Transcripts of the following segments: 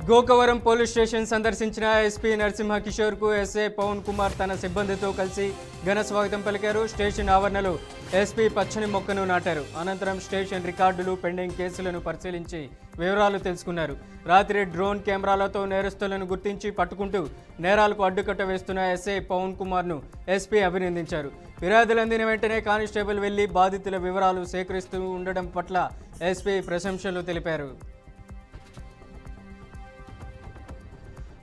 Gokavaram police station సందర్శించిన SP Narasimha కిషోర్కు SI Pawan Kumar తన సిబ్బందితో కలిసి ఘన స్వాగతం పలికారు. స్టేషన్ ఆవరణలో ఎస్పీ పచ్చని మొక్కను నాటారు. అనంతరం స్టేషన్ రికార్డులు, పెండింగ్ కేసులను పరిశీలించి వివరాలు తెలుసుకున్నారు. రాత్రి డ్రోన్ కెమెరాలతో నేరస్తులను గుర్తించి పట్టుకుంటూ నేరాలకు అడ్డుకట్ట వేస్తున్న ఎస్ఐ పవన్ కుమార్ను ఎస్పీ అభినందించారు. ఫిర్యాదులు అందిన వెంటనే కానిస్టేబుల్ వెళ్లి బాధితుల వివరాలు సేకరిస్తూ ఉండడం పట్ల ఎస్పీ ప్రశంసలు తెలిపారు.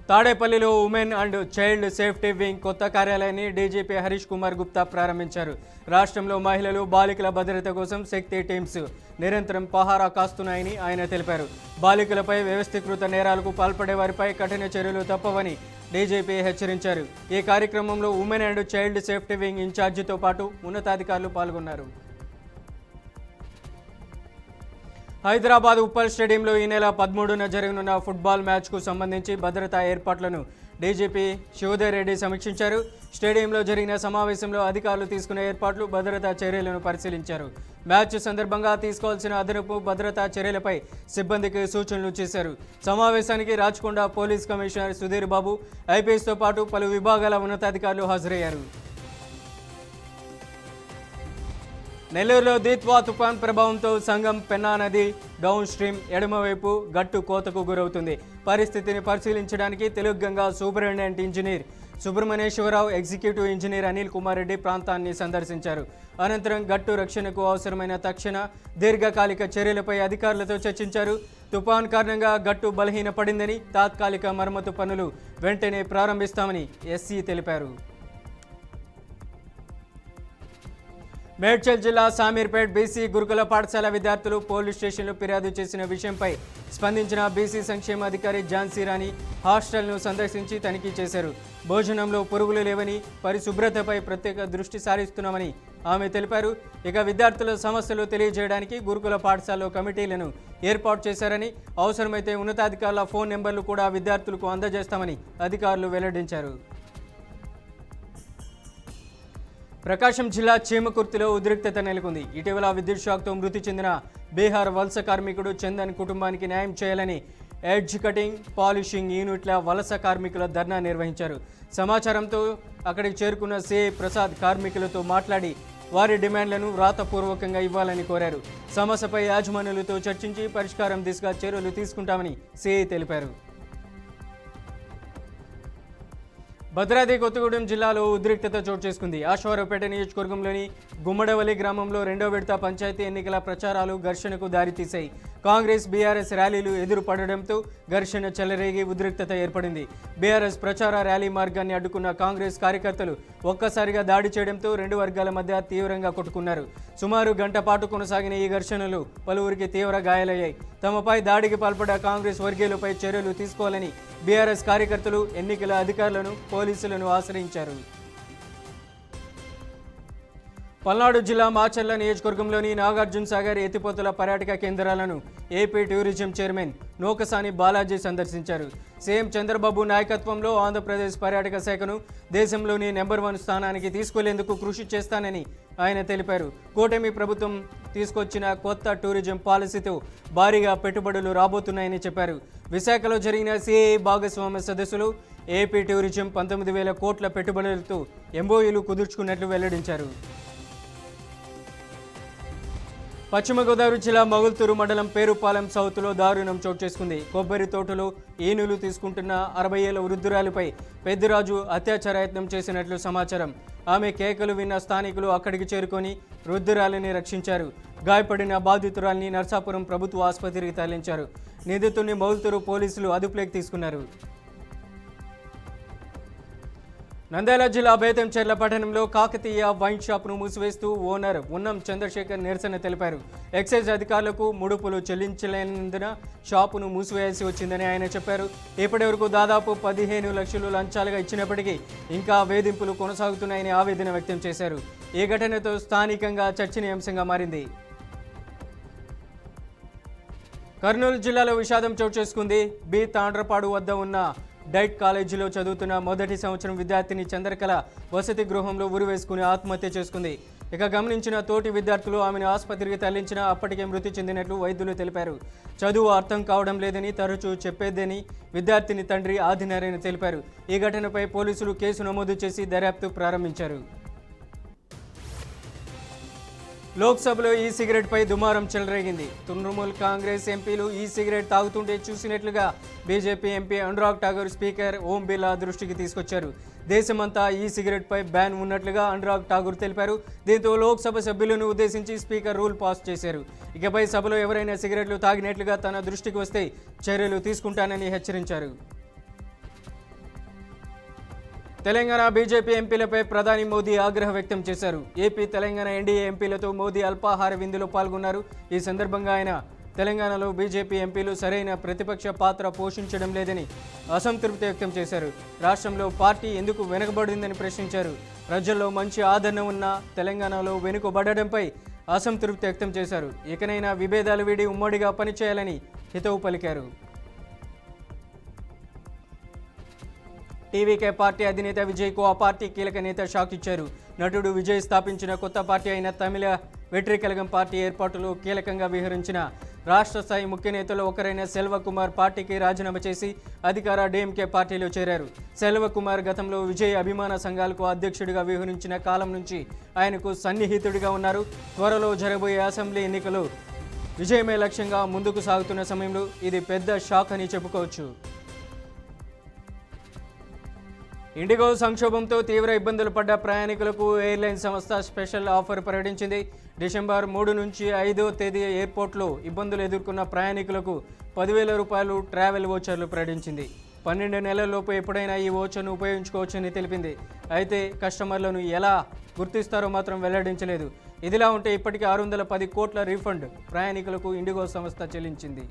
తాడేపల్లిలో women and child safety wing కొత్త కార్యాలయాన్ని డీజీపీ హరీష్ కుమార్ గుప్తా ప్రారంభించారు. రాష్ట్రంలో మహిళలు, బాలికల భద్రత కోసం శక్తి టీమ్స్ నిరంతరం పహారా కాస్తున్నాయని ఆయన తెలిపారు. బాలికలపై వ్యవస్థీకృత నేరాలకు పాల్పడే వారిపై కఠిన చర్యలు తప్పవని డీజీపీ హెచ్చరించారు. ఈ కార్యక్రమంలో women and child safety wing ఇన్ఛార్జితో పాటు ఉన్నతాధికారులు పాల్గొన్నారు. హైదరాబాద్ ఉప్పల్ స్టేడియంలో ఈ నెల 13న జరగనున్న ఫుట్బాల్ మ్యాచ్కు సంబంధించి భద్రతా ఏర్పాట్లను డీజీపీ శివోదయ్ రెడ్డి సమీక్షించారు. స్టేడియంలో జరిగిన సమావేశంలో అధికారులు తీసుకున్న ఏర్పాట్లు, భద్రతా చర్యలను పరిశీలించారు. మ్యాచ్ సందర్భంగా తీసుకోవాల్సిన అదనపు భద్రతా చర్యలపై సిబ్బందికి సూచనలు చేశారు. సమావేశానికి రాచకొండ పోలీస్ కమిషనర్ సుధీర్ బాబు, ఐపీఎస్తో పాటు పలు విభాగాల ఉన్నతాధికారులు హాజరయ్యారు. నెల్లూరులో దిత్వా తుఫాన్ ప్రభావంతో సంగం పెన్నా నది డౌన్ స్ట్రీమ్ ఎడమవైపు గట్టు కోతకు గురవుతుంది. పరిస్థితిని పరిశీలించడానికి Telugu Ganga superintendent engineer Subrahmanyeswararao, executive engineer Anil Kumar Reddy ప్రాంతాన్ని సందర్శించారు. అనంతరం గట్టు రక్షణకు అవసరమైన తక్షణ, దీర్ఘకాలిక చర్యలపై అధికారులతో చర్చించారు. తుఫాన్ కారణంగా గట్టు బలహీనపడిందని, తాత్కాలిక మరమ్మతు పనులు వెంటనే ప్రారంభిస్తామని ఎస్సీ తెలిపారు. మేడ్చల్ జిల్లా సామీర్పేట్ బీసీ గురుకుల పాఠశాల విద్యార్థులు పోలీస్ స్టేషన్లో ఫిర్యాదు చేసిన విషయంపై స్పందించిన బీసీ సంక్షేమ అధికారి ఝాన్సీ రాణి హాస్టల్ను సందర్శించి తనిఖీ చేశారు. భోజనంలో పురుగులు లేవని, పరిశుభ్రతపై ప్రత్యేక దృష్టి సారిస్తున్నామని ఆమె తెలిపారు. ఇక విద్యార్థుల సమస్యలు తెలియజేయడానికి గురుకుల పాఠశాలలో కమిటీలను ఏర్పాటు చేశారని, అవసరమైతే ఉన్నతాధికారుల ఫోన్ నెంబర్లు కూడా విద్యార్థులకు అందజేస్తామని అధికారులు వెల్లడించారు. ప్రకాశం జిల్లా చీమకుర్తిలో ఉద్రిక్తత నెలకొంది. ఇటీవల విద్యుత్ షాక్తో మృతి చెందిన బీహార్ వలస కార్మికుడు చందన్ కుటుంబానికి న్యాయం చేయాలని ఎడ్జ్ కటింగ్, పాలిషింగ్ యూనిట్ల వలస కార్మికుల ధర్నా నిర్వహించారు. సమాచారంతో అక్కడికి చేరుకున్న సిఐ ప్రసాద్ కార్మికులతో మాట్లాడి వారి డిమాండ్లను వ్రాతపూర్వకంగా ఇవ్వాలని కోరారు. సమస్యపై యాజమాన్యులతో చర్చించి పరిష్కారం దిశగా చర్యలు తీసుకుంటామని సిఐ తెలిపారు. భద్రాద్రి కొత్తగూడెం జిల్లాలో ఉద్రిక్తత చోటు చేసుకుంది. ఆశ్వారావుపేట నియోజకవర్గంలోని గుమ్మడవల్లి గ్రామంలో 2వ విడత పంచాయతీ ఎన్నికల ప్రచారాలు ఘర్షణకు దారితీశాయి. కాంగ్రెస్, బీఆర్ఎస్ ర్యాలీలు ఎదురు పడడంతో ఘర్షణ చెలరేగి ఉద్రిక్తత ఏర్పడింది. బీఆర్ఎస్ ప్రచార ర్యాలీ మార్గాన్ని అడ్డుకున్న కాంగ్రెస్ కార్యకర్తలు ఒక్కసారిగా దాడి చేయడంతో రెండు వర్గాల మధ్య తీవ్రంగా కొట్టుకున్నారు. సుమారు గంట పాటు కొనసాగిన ఈ ఘర్షణలు పలువురికి తీవ్ర గాయాలయ్యాయి. తమపై దాడికి పాల్పడ్డ కాంగ్రెస్ వర్గీయులపై చర్యలు తీసుకోవాలని బీఆర్ఎస్ కార్యకర్తలు ఎన్నికల అధికారులను, పోలీసులను ఆశ్రయించారు. పల్నాడు జిల్లా మాచర్ల నియోజకవర్గంలోని నాగార్జున సాగర్ ఎత్తిపోతల పర్యాటక కేంద్రాలను AP tourism chairman Nookasani Balaji సందర్శించారు. సీఎం చంద్రబాబు నాయకత్వంలో ఆంధ్రప్రదేశ్ పర్యాటక శాఖను దేశంలోని నెంబర్ 1 స్థానానికి తీసుకెళ్లేందుకు కృషి చేస్తానని ఆయన తెలిపారు. కూటమి ప్రభుత్వం తీసుకొచ్చిన కొత్త టూరిజం పాలసీతో భారీగా పెట్టుబడులు రాబోతున్నాయని చెప్పారు. విశాఖలో జరిగిన సిఐ భాగస్వామ్య సదస్సులో ఏపీ టూరిజం 19,000 కోట్ల పెట్టుబడులతో ఎంఓయూలు కుదుర్చుకున్నట్లు వెల్లడించారు. పశ్చిమ గోదావరి జిల్లా మొగల్తూరు మండలం పేరుపాలెం సౌత్లో దారుణం చోటు చేసుకుంది. కొబ్బరి తోటలో ఏనులు తీసుకుంటున్న 60 ఏళ్ల వృద్ధురాలిపై పెద్దిరాజు అత్యాచారయత్నం చేసినట్లు సమాచారం. ఆమె కేకలు విన్న స్థానికులు అక్కడికి చేరుకొని వృద్ధురాలిని రక్షించారు. గాయపడిన బాధితురాలిని నర్సాపురం ప్రభుత్వ ఆసుపత్రికి తరలించారు. నిందితుడిని మొగల్తూరు పోలీసులు అదుపులోకి తీసుకున్నారు. నంద్యాల జిల్లా బేతంచెర్ల పట్టణంలో కాకతీయ వైన్ షాప్ను మూసివేస్తూ ఓనర్ ఉన్నం చంద్రశేఖర్ నిరసన తెలిపారు. ఎక్సైజ్ అధికారులకు ముడుపులు చెల్లించలేనందున షాపును మూసివేయాల్సి వచ్చిందని ఆయన చెప్పారు. ఇప్పటి వరకు దాదాపు 15 లక్షలు లంచాలుగా ఇచ్చినప్పటికీ ఇంకా వేధింపులు కొనసాగుతున్నాయని ఆవేదన వ్యక్తం చేశారు. ఈ ఘటనతో స్థానికంగా చర్చనీయాంశంగా మారింది. కర్నూలు జిల్లాలో విషాదం చోటు చేసుకుంది. బి తాండ్రపాడు వద్ద ఉన్న డైట్ కాలేజీలో చదువుతున్న మొదటి సంవత్సరం విద్యార్థిని చంద్రకళ వసతి గృహంలో ఉరివేసుకుని ఆత్మహత్య చేసుకుంది. ఇక గమనించిన తోటి విద్యార్థులు ఆమెను ఆసుపత్రికి తరలించినా అప్పటికే మృతి చెందినట్లు వైద్యులు తెలిపారు. చదువు అర్థం కావడం లేదని తరచూ చెప్పేదని విద్యార్థిని తండ్రి ఆదినారాయణ తెలిపారు. ఈ ఘటనపై పోలీసులు కేసు నమోదు చేసి దర్యాప్తు ప్రారంభించారు. లోక్సభలో ఈ సిగరెట్పై దుమారం చెలరేగింది. తృణమూల్ కాంగ్రెస్ ఎంపీలు ఈ సిగరెట్ తాగుతుంటే చూసినట్లుగా BJP MP Anurag Thakur speaker Om Birla దృష్టికి తీసుకొచ్చారు. దేశమంతా ఈ సిగరెట్పై బ్యాన్ ఉన్నట్లుగా అనురాగ్ ఠాకూర్ తెలిపారు. దీంతో లోక్సభ సభ్యులను ఉద్దేశించి స్పీకర్ రూల్ పాస్ చేశారు. ఇకపై సభలో ఎవరైనా సిగరెట్లు తాగినట్లుగా తన దృష్టికి వస్తే చర్యలు తీసుకుంటానని హెచ్చరించారు. తెలంగాణ బీజేపీ ఎంపీలపై ప్రధాని మోదీ ఆగ్రహం వ్యక్తం చేశారు. ఏపీ తెలంగాణ ఎన్డీఏ ఎంపీలతో మోదీ అల్పాహార విందులో పాల్గొన్నారు. ఈ సందర్భంగా ఆయన తెలంగాణలో బీజేపీ ఎంపీలు సరైన ప్రతిపక్ష పాత్ర పోషించడం లేదని అసంతృప్తి వ్యక్తం చేశారు. రాష్ట్రంలో పార్టీ ఎందుకు వెనుకబడిందని ప్రశ్నించారు. ప్రజల్లో మంచి ఆదరణ ఉన్న తెలంగాణలో వెనుకబడడంపై అసంతృప్తి వ్యక్తం చేశారు. ఇకనైనా విభేదాలు వీడి ఉమ్మడిగా పనిచేయాలని హితవు పలికారు. టీవీకే పార్టీ అధినేత విజయ్కు ఆ పార్టీ కీలక నేత షాక్ ఇచ్చారు. నటుడు విజయ్ స్థాపించిన కొత్త పార్టీ అయిన తమిళ వెట్రికలగం పార్టీ ఏర్పాటులో కీలకంగా వ్యవహరించిన రాష్ట్ర స్థాయి ముఖ్య నేతలు ఒకరైన సెల్వకుమార్ పార్టీకి రాజీనామా చేసి అధికార డీఎంకే పార్టీలో చేరారు. సెల్వకుమార్ గతంలో విజయ్ అభిమాన సంఘాలకు అధ్యక్షుడిగా వ్యవహరించిన కాలం నుంచి ఆయనకు సన్నిహితుడిగా ఉన్నారు. త్వరలో జరగబోయే అసెంబ్లీ ఎన్నికలు విజయమే లక్ష్యంగా ముందుకు సాగుతున్న సమయంలో ఇది పెద్ద షాక్ అని చెప్పుకోవచ్చు. ఇండిగో సంక్షోభంతో తీవ్ర ఇబ్బందులు పడ్డ ప్రయాణికులకు ఎయిర్లైన్ సంస్థ స్పెషల్ ఆఫర్ ప్రకటించింది. డిసెంబర్ 3 నుంచి 5వ తేదీ ఎయిర్పోర్ట్లో ఇబ్బందులు ఎదుర్కొన్న ప్రయాణికులకు 10,000 రూపాయలు ట్రావెల్ వోచర్లు ప్రకటించింది. 12 నెలల్లోపు ఎప్పుడైనా ఈ వోచర్ను ఉపయోగించుకోవచ్చని తెలిపింది. అయితే కస్టమర్లను ఎలా గుర్తిస్తారో మాత్రం వెల్లడించలేదు. ఇదిలా ఉంటే ఇప్పటికే 610 కోట్ల రీఫండ్ ప్రయాణికులకు ఇండిగో సంస్థ చెల్లించింది.